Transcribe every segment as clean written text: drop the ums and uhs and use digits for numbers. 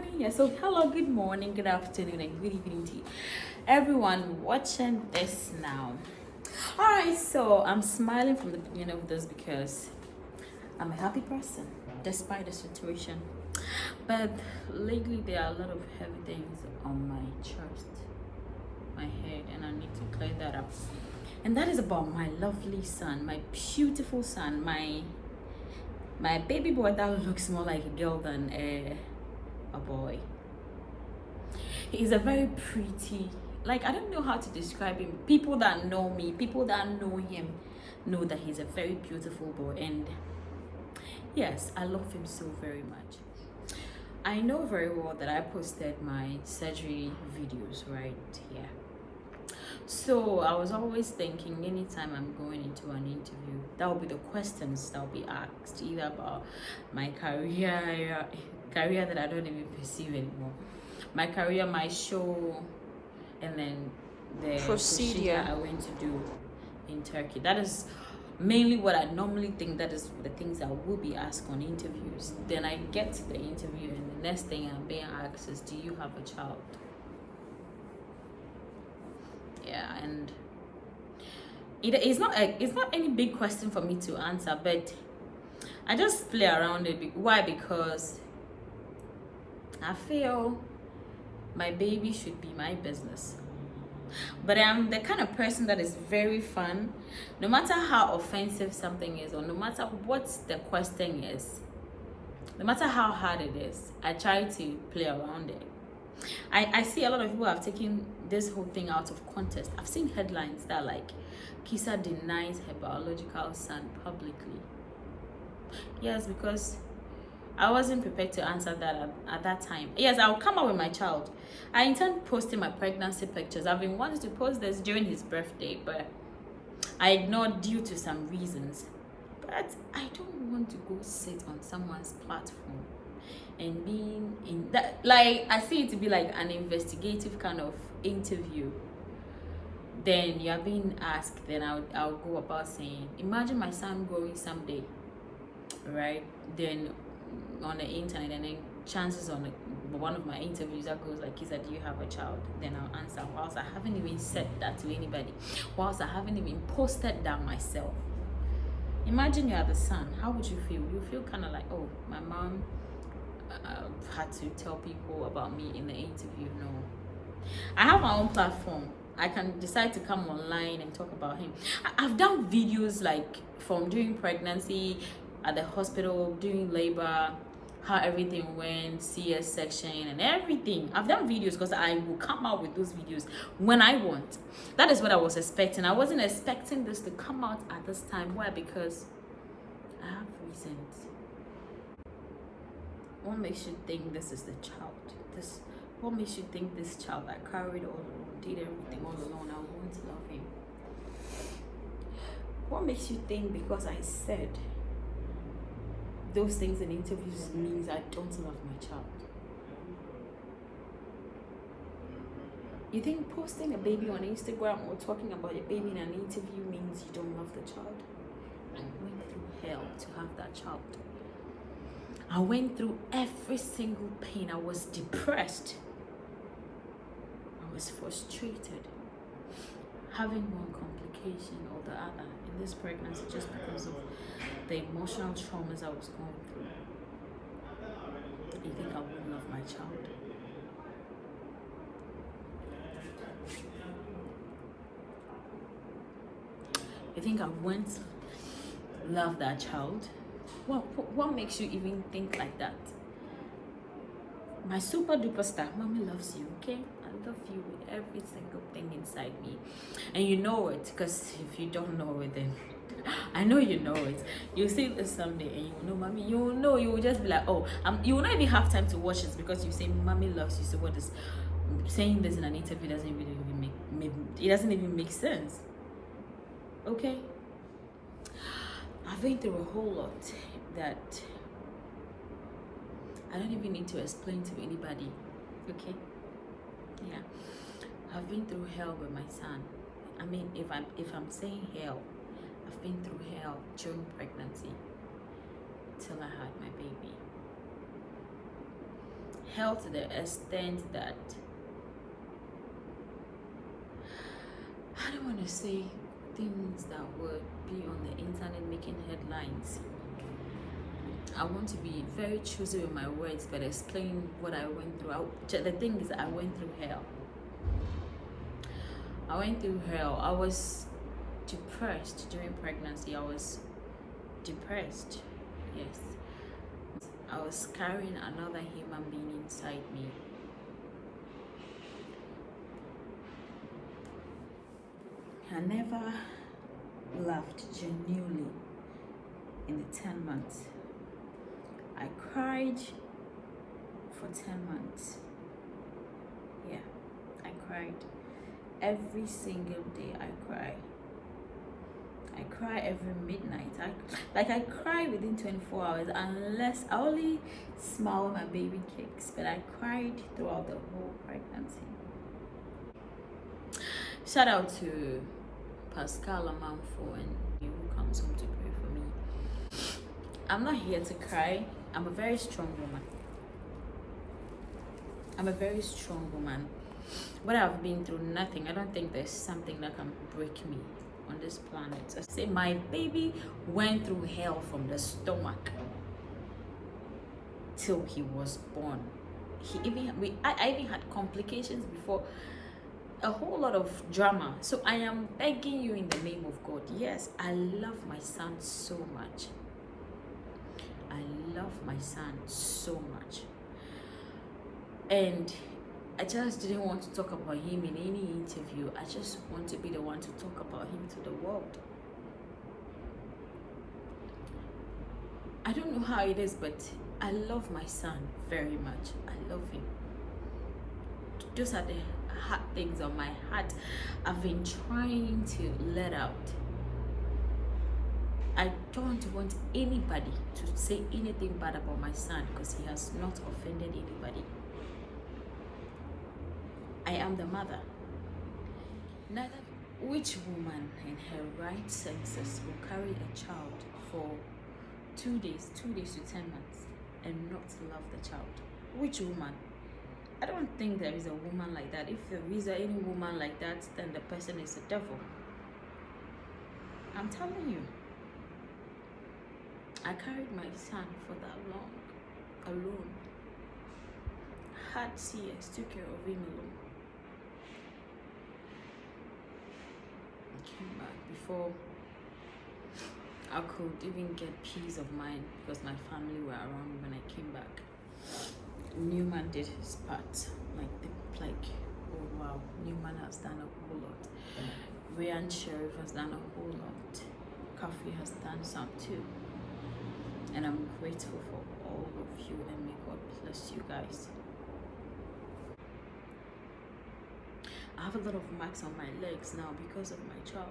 morning. Yeah, so hello, good morning, good afternoon, and good evening to everyone watching this now. Alright, so I'm smiling from the beginning of this because I'm a happy person despite the situation. But lately there are a lot of heavy things on my chest, my head, and I need to clear that up. And that is about my lovely son, my beautiful son, my baby boy that looks more like a girl than a boy. He's a very pretty, like, I don't know how to describe him. People that know me, people that know him, know that he's a very beautiful boy. And yes, I love him so very much. I know very well that I posted my surgery videos right here. So I was always thinking anytime I'm going into an interview, that will be the questions that will be asked, either about my career that I don't even pursue anymore, my career, my show, and then the procedure I went to do in Turkey. That is mainly what I normally think. That is the things I will be asked on interviews. Then I get to the interview, and the next thing I'm being asked is, do you have a child? Yeah, and it's not any big question for me to answer, but I just play around it. Why? Because I feel my baby should be my business. But I'm the kind of person that is very fun, no matter how offensive something is, or no matter what the question is, no matter how hard it is, I try to play around it. I see a lot of people have taken this whole thing out of context. I've seen headlines that like, Kisa denies her biological son publicly. Yes, because I wasn't prepared to answer that at that time. Yes, I'll come out with my child. I intend posting my pregnancy pictures. I've been wanting to post this during his birthday, but I ignored due to some reasons. But I don't want to go sit on someone's platform and being in that, like, I see it to be like an investigative kind of interview. Then you're being asked, then I'll go about saying, imagine my son growing someday, right? Then on the internet, and then chances on one of my interviews that goes like, Kisa, do you have a child? Then I'll answer, whilst I haven't even said that to anybody, whilst I haven't even posted that myself. Imagine you are the son. How would you feel? You feel kind of like, oh, my mom had to tell people about me in the interview. No, I have my own platform. I can decide to come online and talk about him. I've done videos like from during pregnancy, at the hospital, during labor, how everything went, CS section and everything. I've done videos because I will come out with those videos when I want. That is what I was expecting. I wasn't expecting this to come out at this time. Why? Because I have reasons. What makes you think this is the child? What makes you think this child I carried all alone, did everything all alone, I want to love him? What makes you think because I said those things in interviews means I don't love my child? You think posting a baby on Instagram or talking about your baby in an interview means you don't love the child? I went through hell to have that child. I went through every single pain. I was depressed. I was frustrated. Having one complication or the other in this pregnancy just because of the emotional traumas I was going through. You think I wouldn't love my child? You think I wouldn't love that child? What makes you even think like that? My super duper star, mommy loves you, okay? I love you with every single thing inside me. And you know it, because if you don't know it, then I know you know it. You'll see this someday and you will know, mommy, you will know, you will just be like, oh, you will not even have time to watch this because you say, mommy loves you. So what is saying this in an interview doesn't really it doesn't even make sense. Okay? I've been through a whole lot that I don't even need to explain to anybody. Okay? Yeah. I've been through hell with my son. I mean, if I'm saying hell, I've been through hell during pregnancy till I had my baby. hell to the extent that I don't want to say things that would be on the internet making headlines. I want to be very choosy with my words, but explain what I went through. The thing is, I went through hell. I was depressed during pregnancy. I was depressed. Yes. I was carrying another human being inside me. I never laughed genuinely in the 10 months. I cried for 10 months. Yeah, I cried. Every single day I cry. I cry every midnight. I cry within 24 hours unless I only smile when my baby kicks, but I cried throughout the whole pregnancy. Shout out to Pascal Amanfo and you who comes home to pray for me. I'm not here to cry. I'm a very strong woman. What I've been through, nothing. I don't think there's something that can break me on this planet. I say my baby went through hell from the stomach till he was born. I even had complications before, a whole lot of drama. So I am begging you in the name of God. Yes, I love my son so much. And I just didn't want to talk about him in any interview. I just want to be the one to talk about him to the world. I don't know how it is, but I love my son very much. I love him. Those are the hard things on my heart I've been trying to let out. I don't want anybody to say anything bad about my son because he has not offended anybody. I am the mother. Neither which woman in her right senses will carry a child for 2 days to 10 months and not love the child? Which woman? I don't think there is a woman like that. If there is any woman like that, then the person is a devil. I'm telling you. I carried my son for that long, alone. Had CS, took care of him alone. I came back before I could even get peace of mind because my family were around when I came back. Newman did his part. Oh wow, Newman has done a whole lot. Ryan Sheriff has done a whole lot. Kafi has done some too. And I'm grateful for all of you, and may God bless you guys. I have a lot of marks on my legs now because of my child.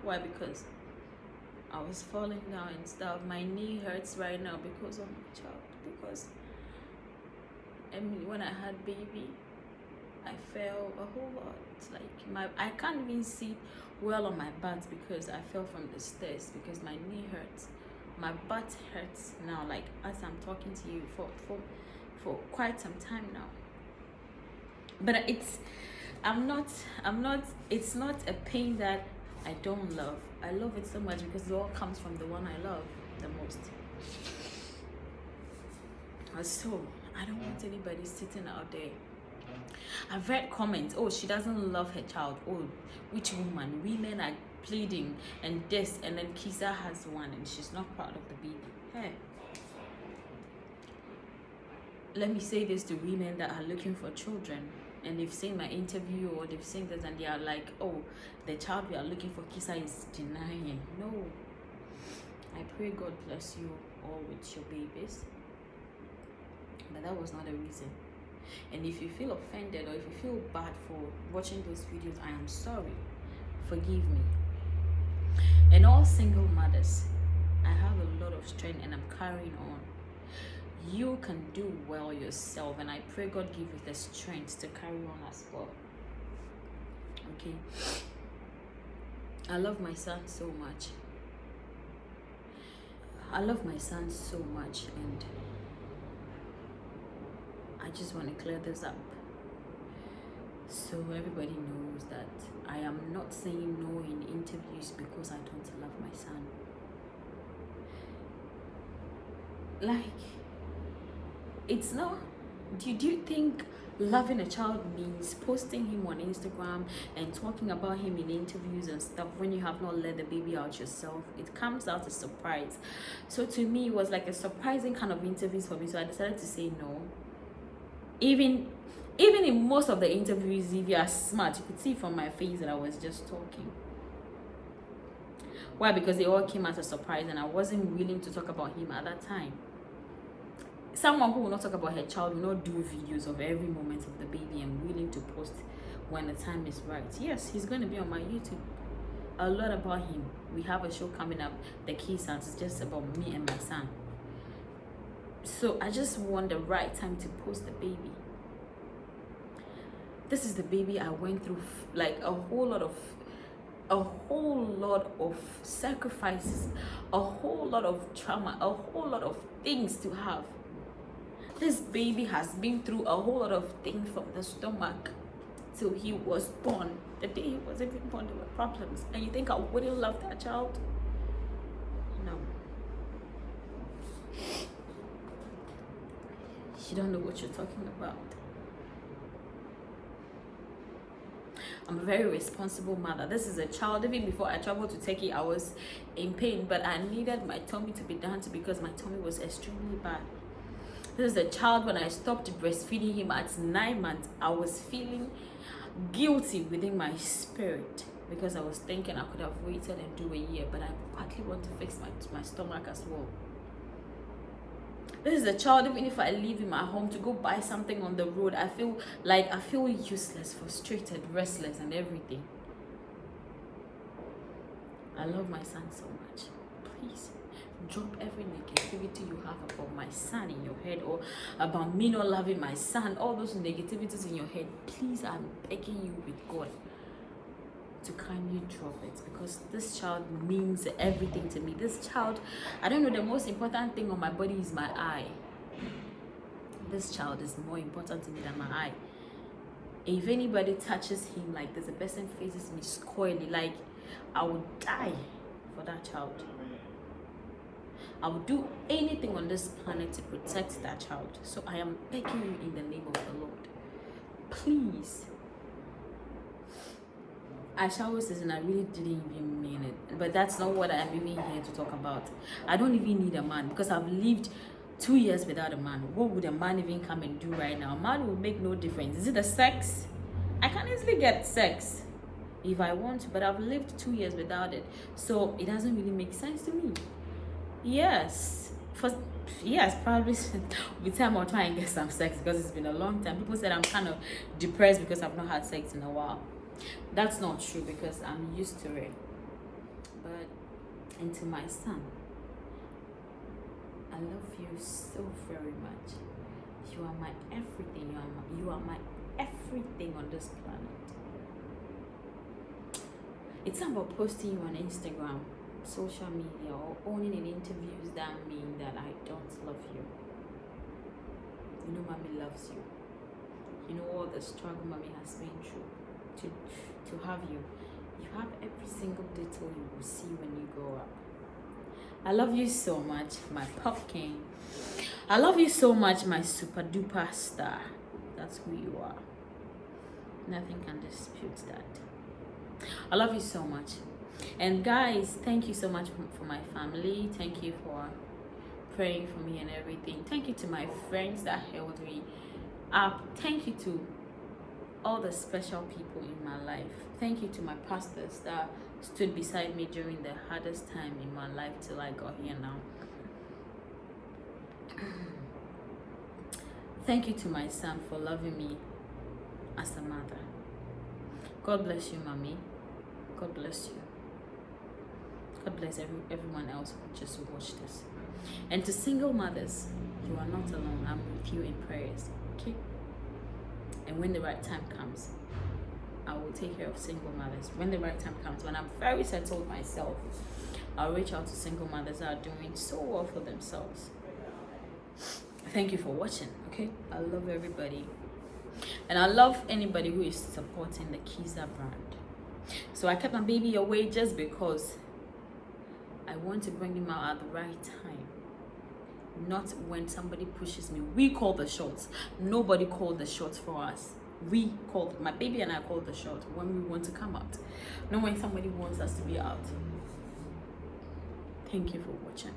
Why? Because I was falling down and stuff. My knee hurts right now because of my child. Because when I had baby, I fell a whole lot. I can't even sit well on my butt because I fell from the stairs because my knee hurts. My butt hurts now, like as I'm talking to you for quite some time now. But it's not a pain that I don't love. I love it so much because it all comes from the one I love the most. So I don't want anybody sitting out there. I've read comments, oh, she doesn't love her child. Oh, which woman? Women are pleading and this, and then Kisa has one and she's not proud of the baby. Hey, let me say this to women that are looking for children and they've seen my interview or they've seen this and they are like, oh, the child we are looking for, Kisa is denying. No, I pray God bless you all with your babies, but that was not a reason. And if you feel offended or if you feel bad for watching those videos, I am sorry. Forgive me. And all single mothers, I have a lot of strength and I'm carrying on. You can do well yourself, and I pray God give you the strength to carry on as well. Okay? I love my son so much. And I just want to clear this up so everybody knows that I am not saying no in interviews because I don't love my son. Like, it's not. Do you think loving a child means posting him on Instagram and talking about him in interviews and stuff when you have not let the baby out yourself? It comes out as a surprise. So to me, it was like a surprising kind of interviews for me. So I decided to say no. Even in most of the interviews, if you are smart, you could see from my face that I was just talking. Why? Because they all came as a surprise and I wasn't willing to talk about him at that time. Someone who will not talk about her child will not do videos of every moment of the baby and willing to post when the time is right. Yes, he's going to be on my YouTube. A lot about him. We have a show coming up, the Kisa. It's just about me and my son. So I just want the right time to post the baby. This is the baby I went through, like a whole lot of sacrifices, a whole lot of trauma, a whole lot of things to have. This baby has been through a whole lot of things from the stomach till he was born. The day he was even born, there were problems. And you think I wouldn't love that child? No. You don't know what you're talking about. I'm a very responsible mother. This is a child. Even before I traveled to Turkey, I was in pain, but I needed my tummy to be done because my tummy was extremely bad. This is a child. When I stopped breastfeeding him at 9 months, I was feeling guilty within my spirit because I was thinking I could have waited and do a year, but I partly want to fix my stomach as well. This is a child. Even if I leave him at home to go buy something on the road, I feel useless, frustrated, restless, and everything. I love my son so much. Please drop every negativity you have about my son in your head, or about me not loving my son. All those negativities in your head, please, I'm begging you with God to kindly drop it, because this child means everything to me. This child, I don't know, the most important thing on my body is my eye. This child is more important to me than my eye. If anybody touches him like this, the person faces me squarely, like I would die for that child. I would do anything on this planet to protect that child. So I am begging you in the name of the Lord, please. I shower season, I really didn't even mean it, but that's not what I'm even here to talk about. I don't even need a man because I've lived 2 years without a man. What would a man even come and do right now? A man will make no difference. Is it the sex? I can easily get sex if I want to, but I've lived 2 years without it, so it doesn't really make sense to me. Yes, probably with time I'll try and get some sex because it's been a long time. People said I'm kind of depressed because I've not had sex in a while. That's not true because I'm used to it. But, and to my son, I love you so very much. You are my everything. You are my everything on this planet. It's not about posting you on Instagram, social media, or owning in interviews that mean that I don't love you. You know, mommy loves you. You know all the struggle mommy has been through to have you. You have every single detail you will see when you grow up. I love you so much, my pumpkin. I love you so much, my super duper star. That's who you are. Nothing can dispute that. I love you so much. And guys, thank you so much for my family. Thank you for praying for me and everything. Thank you to my friends that held me up. Thank you to all the special people in my life. Thank you to my pastors that stood beside me during the hardest time in my life till I got here now. Thank you to my son for loving me as a mother. God bless you, mommy. God bless you. God bless everyone else who just watched this. And to single mothers, you are not alone. I'm with you in prayers. Okay? And when the right time comes, I will take care of single mothers. When the right time comes, when I'm very settled myself, I'll reach out to single mothers that are doing so well for themselves. Thank you for watching. Okay, I love everybody, and I love anybody who is supporting the Kisa brand. So I kept my baby away just because I want to bring him out at the right time, not when somebody pushes me. We call the shots. Nobody called the shots for us. We called, my baby and I called the shot when we want to come out, not when somebody wants us to be out. Thank you for watching.